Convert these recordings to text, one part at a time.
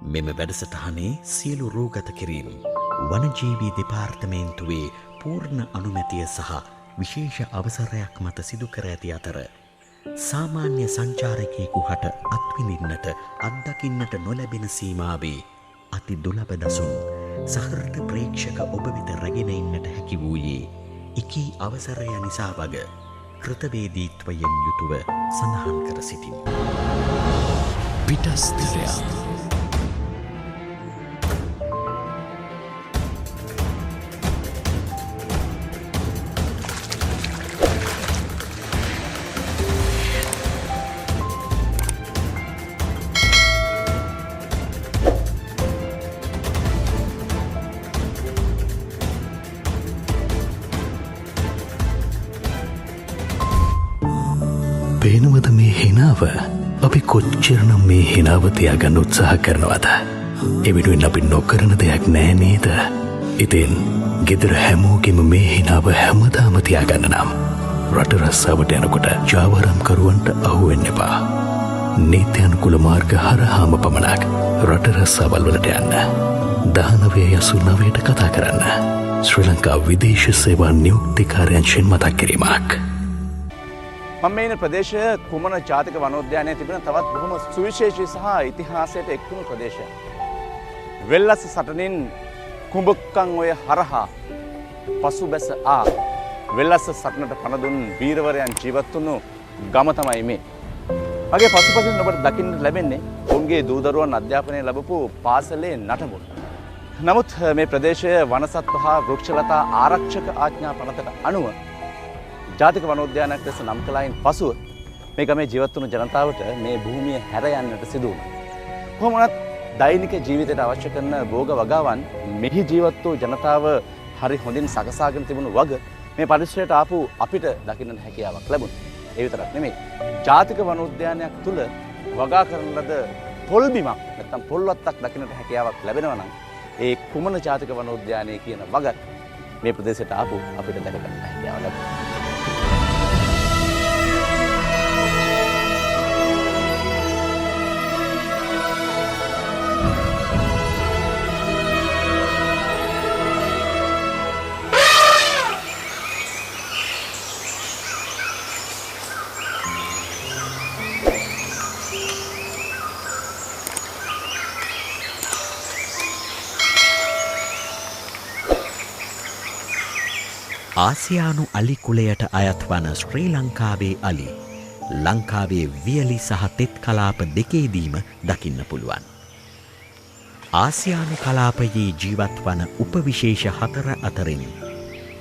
මෙම වැඩසටහනේ සියලු රෝගත කිරීම වනජීවී දෙපාර්තමේන්තුවේ පූර්ණ අනුමැතිය සහ විශේෂ අවසරයක් මත සිදු කර ඇති අතර සාමාන්‍ය සංචාරකයෙකු හට අත්විඳින්නට අත්දකින්නට නොලැබෙන සීමාවේ අති දුලබ දසුන් සහෘද ප්‍රේක්ෂක ඔබ වෙත රැගෙන එන්නට හැකි වූයේ එකී අවසරය නිසා වග කෘතවේදීත්වයෙන් යුතුව සඳහන් කර සිටිමි. පිටස්තරය පේනවද මේ හිනාව? අපි කොච්චරනම් මේ හිනාව තියාගන්න උත්සාහ කරනවද? එවිටුවෙන් අපි නොකරන දෙයක් නෑ නේද? ඉතින් ගෙදර හැමෝගෙම මේ හිනාව හැමදාම තියාගන්න නම් රට රස්සාවට යනකොට ජාවාරම්කරුවන්ට අහුවෙන්න එපා. නීති අනුකූල මාර්ග හරහාම පමණක් රට රස්සාවල් වලට යන්න. 1989ට කතා කරන්න. ශ්‍රී ලංකා විදේශ සේවා නියුක්තිකාර්යාංශයෙන් මතක් කිරීමක්. මම ඉන්න ප්‍රදේශය කුමන ජාතික වනෝද්‍යානයේ තිබෙන තවත් බොහොම සුවිශේෂී සහ ඉතිහාසයට එක්වුණු ප්‍රදේශයක්. වෙල්ලස් සටනින් කුඹුක්කන් ඔය හරහා පසුබැස වෙල්ලස් සටනට පණ දුන් වීරවරයන් ජීවත් වුණු ගම තමයි මේ. මගේ පසුපසින් ඔබට දකින්න ලැබෙන්නේ ඔවුන්ගේ දූ දරුවන් අධ්‍යාපනය ලැබපු පාසලේ නටබුන්. නමුත් මේ ප්‍රදේශය වනසත්ව හා වෘක්ෂලතා ආරක්ෂක ආඥා පනතට අනුව ජාතික වනෝද්‍යානයක් ලෙස නම් කළායින් පසුව මේ ගමේ ජීවත් වුණු ජනතාවට මේ භූමිය හැර යන්නට සිදු වුණා. කොහොම වුණත් දෛනික ජීවිතයට අවශ්‍ය කරන භෝග වගාවන් මෙහි ජීවත් වූ ජනතාව හරි හොඳින් සකසාගෙන තිබුණු වග මේ පරිසරයට ආපු අපිට දකින්නට හැකියාවක් ලැබුණා. ඒ විතරක් නෙමෙයි. ජාතික වනෝද්‍යානයක් තුල වගා කරන ලද පොල් බිමක් නැත්නම් පොල්වත්තක් දකින්නට හැකියාවක් ලැබෙනවා නම් ඒ කුමන ජාතික වනෝද්‍යානයේ කියන වගත් මේ ප්‍රදේශයට ආපු අපිට දැක ගන්න හැකියාව ලැබුණා. ආසියානු අලි කුලයට අයත් වන ශ්‍රී ලංකාවේ අලි ලංකාවේ වියලි සහ තෙත් කලාප දෙකේදීම දකින්න පුළුවන්. ආසියානු කලාපයේ ජීවත් වන උපවිශේෂ 4 අතරින්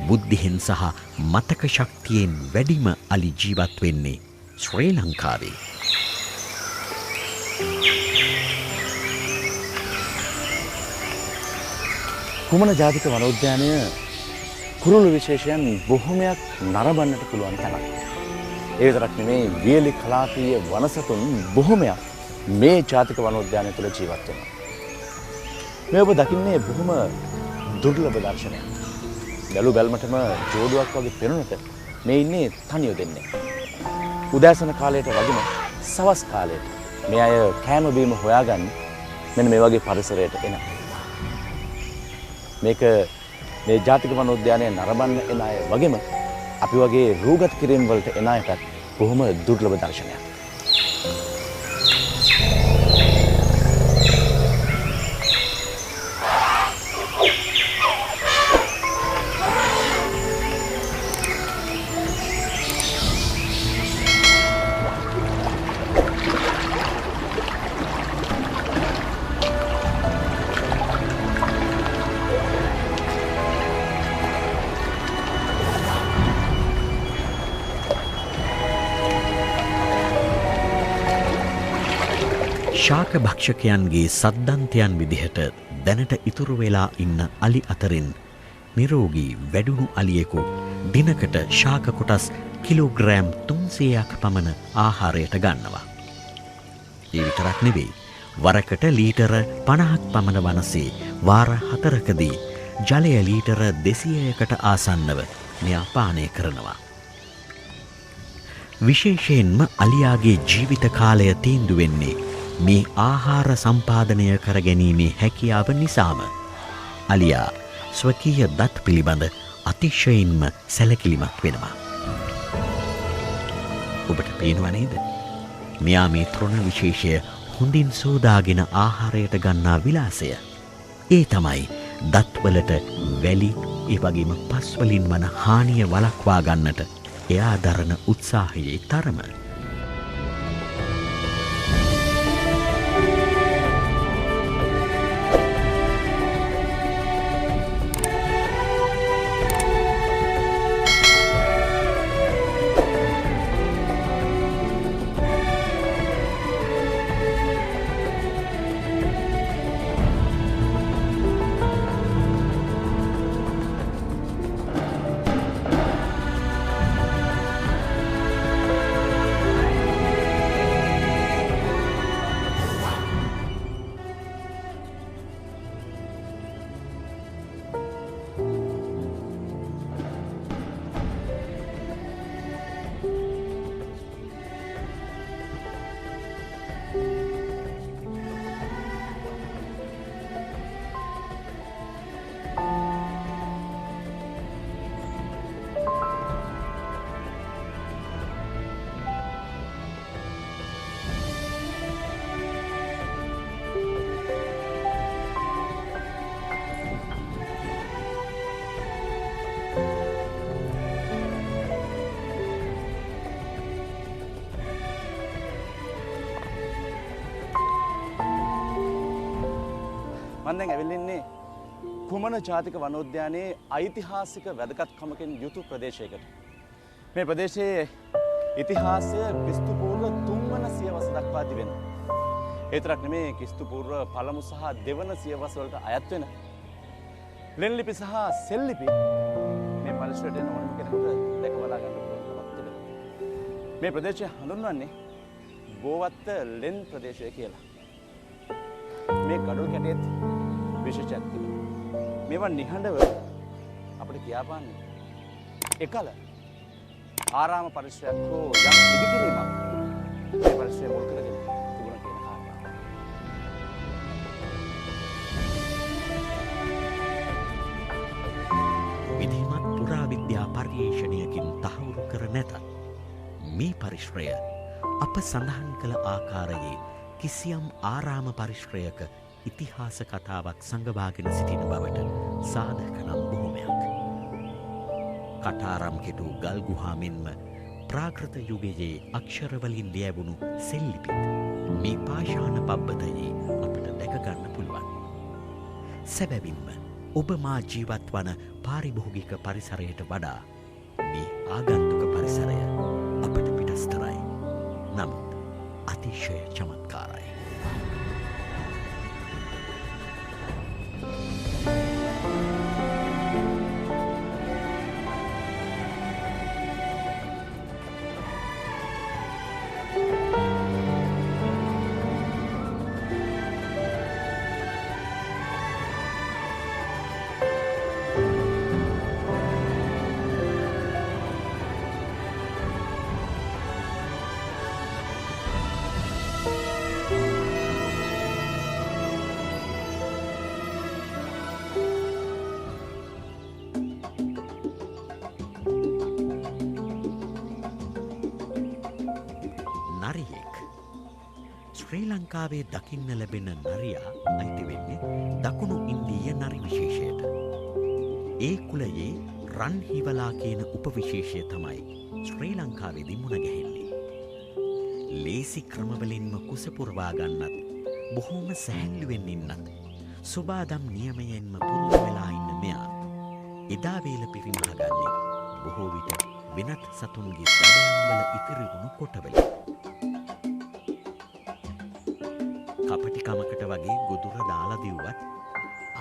බුද්ධියෙන් සහ මතක ශක්තියෙන් වැඩිම අලි ජීවත් වෙන්නේ ශ්‍රී ලංකාවේ. කුමන ජාතික වනෝද්‍යානය කුරුළු විශේෂයන් බොහොමයක් නරඹන්නට පුළුවන් තැනක්. ඒ විතරක් නෙමෙයි වියලි කලාපීය වනසතුන් බොහොමයක් මේ ජාතික වනෝද්‍යානය තුළ ජීවත් වෙනවා. මේ ඔබ දකින්නේ බොහොම දුර්ලභ දර්ශනයක්. බැලු බැලමටම ජෝඩුවක් වගේ පෙනුනට මේ ඉන්නේ තනියම දෙන්නේ. උදෑසන කාලයට වගේම සවස් කාලයට මේ අය කෑම බීම හොයාගන්න මෙන්න මේ වගේ පරිසරයට එනවා. මේක මේ ජාතික වනෝද්‍යානය නරඹන්න එන අය වගේම අපි වගේ රූගත කිරීම වලට එන අයටත් බොහොම දුර්ලභ දර්ශනයක්. ශාක භක්ෂකයන්ගේ සද්දන්තයන් විදිහට දැනට ඉතුරු වෙලා ඉන්න අලි අතරින් නිරෝගී වැඩුණු අලියෙකු දිනකට ශාක කොටස් කිලෝග්‍රෑම් 300ක් පමණ ආහාරයට ගන්නවා. ඒ විතරක් නෙවෙයි වරකට ලීටර 50ක් පමණ වනසේ වාර 4කදී ජලය ලීටර 200කට ආසන්නව මෙයා පානය කරනවා. විශේෂයෙන්ම අලියාගේ ජීවිත කාලය තීන්දුව වෙන්නේ මේ ආහාර සම්පාදනය කර ගැනීමේ හැකියාව නිසාම අලියා ස්වකීය දත් පිළිබඳ අතිශයින්ම සැලකිලිමත් වෙනවා. ඔබට පේනවා නේද? මෙයා මේ තෘණ විශේෂය හොඳින් සෝදාගෙන ආහාරයට ගන්නා විලාසය. ඒ තමයි දත්වලට වැලි ඒ වගේම පස්වලින් වන හානිය වළක්වා ගන්නට එයා දරන උත්සාහයේ තරම. මම දැන් ඇවිල්ලා ඉන්නේ කුමන ජාතික වනෝද්‍යානයේ ඓතිහාසික වැදගත්කමකින් යුතු ප්‍රදේශයකට. මේ ප්‍රදේශයේ ඉතිහාසය ක්‍රිස්තු පූර්ව 3 වන සියවස දක්වා තිබෙනවා. ඒ තරක් නෙමේ ක්‍රිස්තු පූර්ව පළමු සහ දෙවන සියවස් වලට අයත් වෙන ලෙන් ලිපි සහ සෙල් ලිපි මේ පරිසරයට එන ඕනම කෙනෙකුට දැක බලා ගන්න පුළුවන්කමක් තිබෙනවා. මේ ප්‍රදේශය හඳුන්වන්නේ බෝවත්ත ලෙන් ප්‍රදේශය කියලා. මේ ගඩොල් කැටේත් විශේෂයක් තිබෙනවා. මේවා නිහඬව අපිට කියාපාන්නේ එකල ආරාම පරිශ්‍රයක් හෝ යම් ඉදිකිරීමක් මේ පරිශ්‍රය මුල් කරගෙන තිබුණා කියන කාරණාව. විධිමත් පුරාවිද්‍යා පර්යේෂණයකින් තහවුරු කර නැතත් මේ පරිශ්‍රය අප සඳහන් කළ ආකාරයේ කිසියම් ආරාම පරිශ්‍රයක ඉතිහාස කතාවක් සංගවාගෙන සිටින බවට සාධක නම් බොහොමයක්. කටාරම් කෙටු ගල් ගුහා මෙන්ම ප්‍රාකෘත යුගයේ අක්ෂරවලින් ලියවුණු සෙල්ලිපිත් මේ පාෂාණ පබ්බතයේ අපට දැක ගන්න පුළුවන්. සැබවින්ම ඔබ මා ජීවත් වන පාරිභෝගික පරිසරයට වඩා මේ ආගන්තුක පරිසරය අපට පිටස්තරයි. නමුත් අතිශය චමත්කාරයි. ශ්‍රී ලංකාවේ දකින්න ලැබෙන නරියා අයිති වෙන්නේ දකුණු ඉන්දීය නරි විශේෂයට. ඒ කුලයේ රන් හිවලා කියන උපවිශේෂය තමයි ශ්‍රී ලංකාවේදී මුණ ගැහෙන්නේ. ලේසි ක්‍රමවලින්ම කුස පුරවා ගන්නත් බොහෝම සැහැල්ලුවෙන් ඉන්නත් සුබාදම් නියමයෙන්ම පුරුදු වෙලා ඉන්න මෙයා එදා වේල පිරිමහගන්නේ බොහෝ විට වෙනත් සතුන්ගේ දඩයම්වල ඉතිරි වුණු කොටවලින්. කපටිකමකට වගේ ගොදුර දාලා දිව්වත්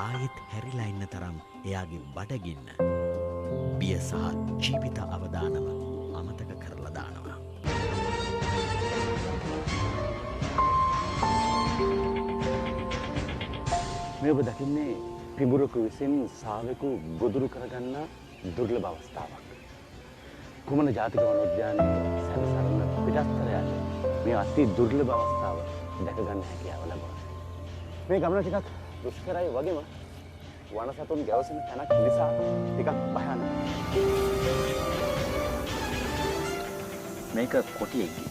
ආයෙත් හැරිලා ඉන්න තරම් එයාගේ බඩගින්න බිය සහ ජීවිත අවදානම අමතක කරලා දානවා. මේ ඔබ දකින්නේ පිඹුරකු විසින් සාවෙකු ගොදුරු කරගන්න දුර්ලභ අවස්ථාවක්. කුමන ජාතික වනෝද්‍යානයේ සැරිසරන පිටස්තරයාට මේ අති දුර්ලභ අවස්ථාව දැක ගන්න හැකියාව ලැබුණා. මේ ගමන ටිකක් දුෂ්කරයි වගේම වන සතුන් ගැවසෙන තැනක් නිසා ටිකක් භයානකයි. මේක කොටියෙක්ගේ.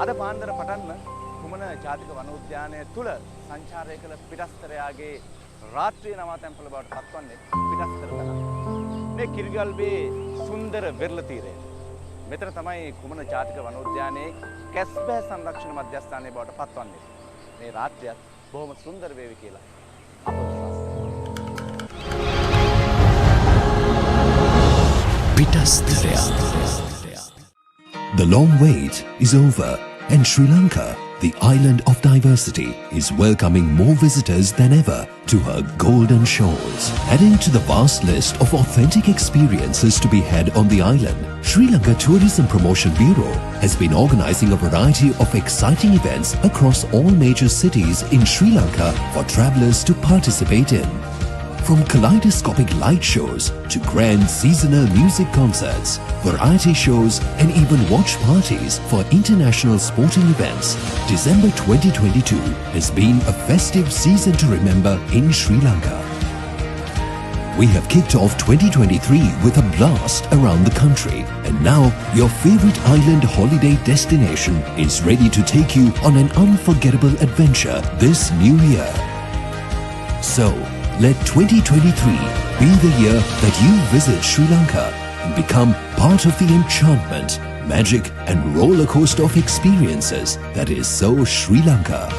අද පාන්දර පටන්ම කුමන ජාතික වනෝද්‍යානය තුළ සංචාරය කළ පිටස්තරයාගේ රාත්‍රියේ නවාතැන්පල බවට පත්වන්නේ පිටස්තර තැන. මේ කිරිගල්වේ සුන්දර වෙරළ තීරය. මෙතන තමයි කුමන ජාතික වනෝද්‍යානයේ කැස්බෑ සංරක්ෂණ මධ්‍යස්ථානය බවට පත්වන්නේ. මේ රාත්‍රියත් බොහොම සුන්දර වේවි කියලා අප විශ්වාස කරනවා. Pitastharaya. The long wait is over, and Sri Lanka, the island of diversity, is welcoming more visitors than ever to her golden shores. Adding to the vast list of authentic experiences to be had on the island, Sri Lanka Tourism Promotion Bureau has been organizing a variety of exciting events across all major cities in Sri Lanka for travellers to participate in. From kaleidoscopic light shows to grand seasonal music concerts, variety shows and even watch parties for international sporting events, December 2022 has been a festive season to remember in Sri Lanka. We have kicked off 2023 with a blast around the country, and now your favorite island holiday destination is ready to take you on an unforgettable adventure this new year. So, let 2023 be the year that you visit Sri Lanka and become part of the enchantment, magic and roller coaster of experiences that is so Sri Lanka.